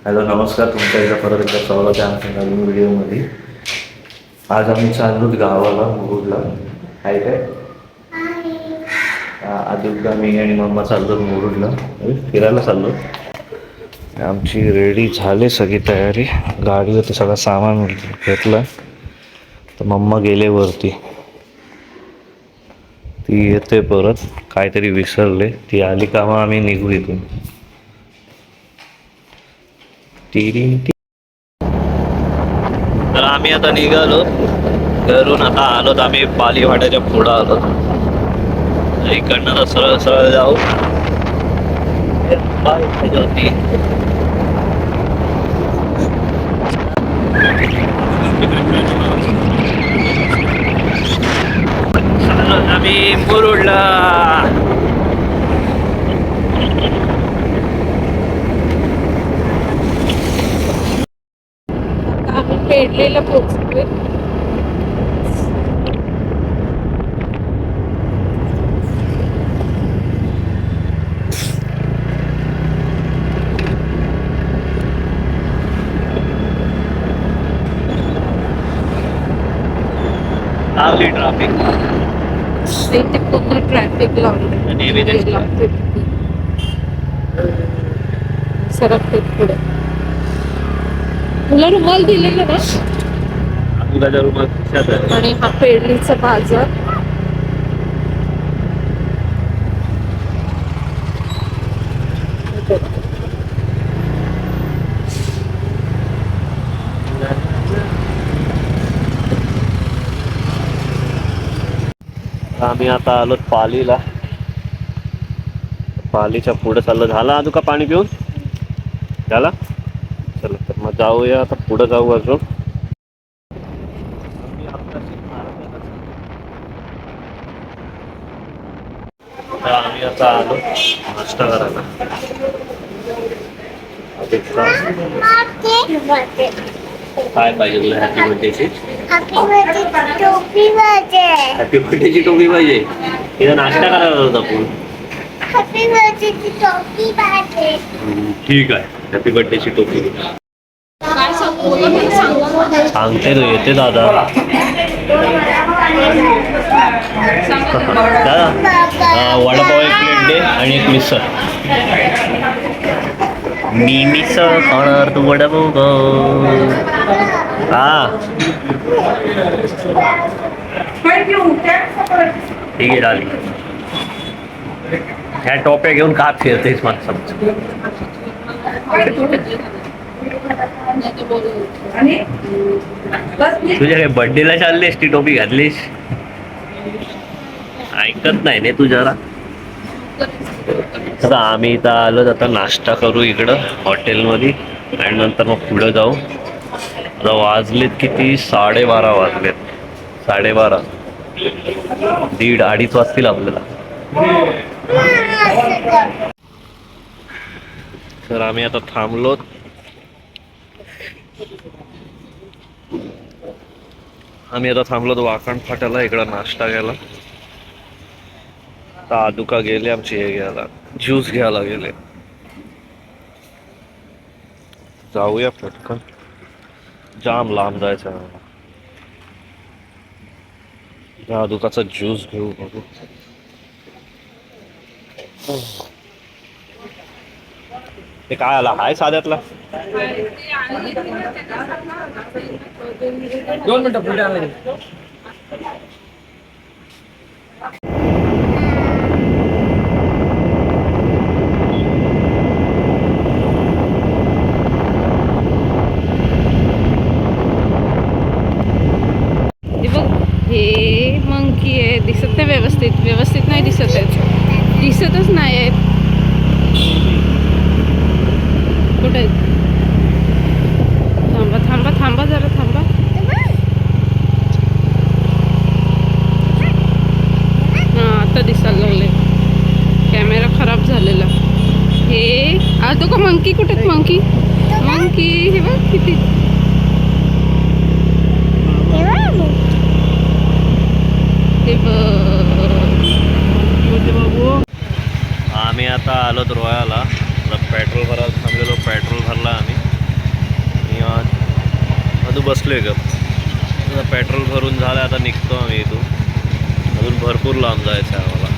Hello नमस्कार, तुमच्या एकदा परत एकदा स्वागत आहे आमच्या नवीन व्हिडिओमध्ये. आज आम्ही चाललो गावाला मुरुडला. आहे काय आजोबा मी आणि मम्मा चाललो मुरुडला, फिरायला चाललो. आमची रेडी झाली सगळी तयारी, गाडीवरती सगळं सामान घेतलं. तर मम्मा गेले वरती, ती येते परत, काहीतरी विसरले. ती आली का मग आम्ही निघू इथून. तर आम्ही आता निघालो घरून. आता आलोत आम्ही पालीवाड्याच्या पुढं आलो. इकडनं सरळ सरळ जाऊ. आम्ही मुरुडला. आम्ही पेडलेला पोहोचतोय. ट्रॅफिक इथे पूर्ण ट्रॅफिक लावलं. सरकते पुढे. तुला रुमाल दिलेला ना, मुलाच्या रूमात. आणि हा पेडलीचा बाजार. आम्ही आता आलो पालीला. पालीच्या पुढे चाललं. झाला अजून का पाणी पिऊन झाला? चला तर मग जाऊया आता, पुढं जाऊ अजून. आम्ही आता आलो नाश्ता करायला. काय पाहिजे तुला? हॅपी बर्थडेची टोपी पाहिजे. हॅपी बर्थडेची टोपी पाहिजे. तिथं नाश्ता करायला होता आपण. हॅपी बर्थडेची टोपी पाहिजे. ठीक आहे, हॅपी बर्थडेची टोपी सांगते तो. येते दादा. वडापाव एक प्लेट दे आणि एक मिसळ. मी मिसळ खाणार, तू वडापाव. हा ठीक आहे चालेल. ह्या टोप्या घेऊन का फिरतेस मला समज. तुझ्या काय बर्थडेला चाललीस ती टोपी घातलीस? ऐकत नाही ने तू जरा. आता आम्ही इथं आलो, आता नाश्ता करू इकडं हॉटेलमध्ये आणि नंतर मग पुढं जाऊ. आता वाजलेत किती? 12:30 वाजलेत. 12:30, 1:30, 2:30 वाजतील आपल्याला. तर आम्ही आता थांबलोत. वाकण फाट्याला इकडं नाश्ता घ्यायला. आदुका गेले आमचे हे घ्यायला, ज्यूस घ्यायला गेले. जाऊया पटकन, जाम लांब जायचं. आदुकाचा ज्यूस घेऊ बघू. ते काय आला हाय साध्यातला? 2 मिनिटं पुढे आले. हे मंकी आहे. दिसत नाही व्यवस्थित नाही दिसत आहे. दिसतच नाही आहेत. कुठे? थांबा जरा थांबा. हा आता दिसायला लागले. कॅमेरा खराब झालेला. हे तो का मंकी? कुठे मंकी? हे बघ किती. आम्ही आता आलो रोयाला. पेट्रोल भरायला थांबलेलो. पेट्रोल भरला आम्ही. आजू बसलोय का आता पेट्रोल भरून झालं, आता निघतो आम्ही इथून. अजून भरपूर लांब जायचं आहे आम्हाला,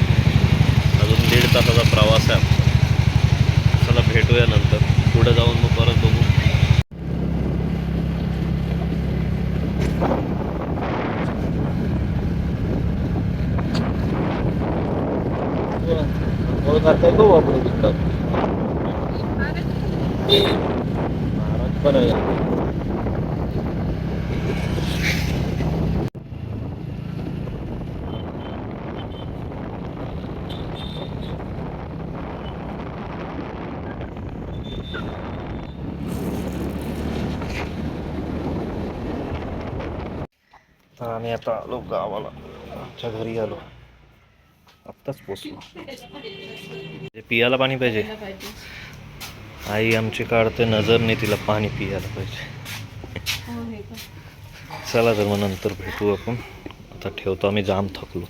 अजून 1.5 तासाचा प्रवास आहे आमचा. चला भेटूया नंतर, पुढे जाऊन मग परत बघू. आम्ही आता आलो गावाला, आमच्या घरी आलो, आत्ताच पोचलो. पियाला पाणी पाहिजे, आई आमची काढते नजर नाही, तिला पाणी पियाला पाहिजे. चला तर मग नंतर भेटू आपण, आता ठेवतो, आम्ही जाम थकलो.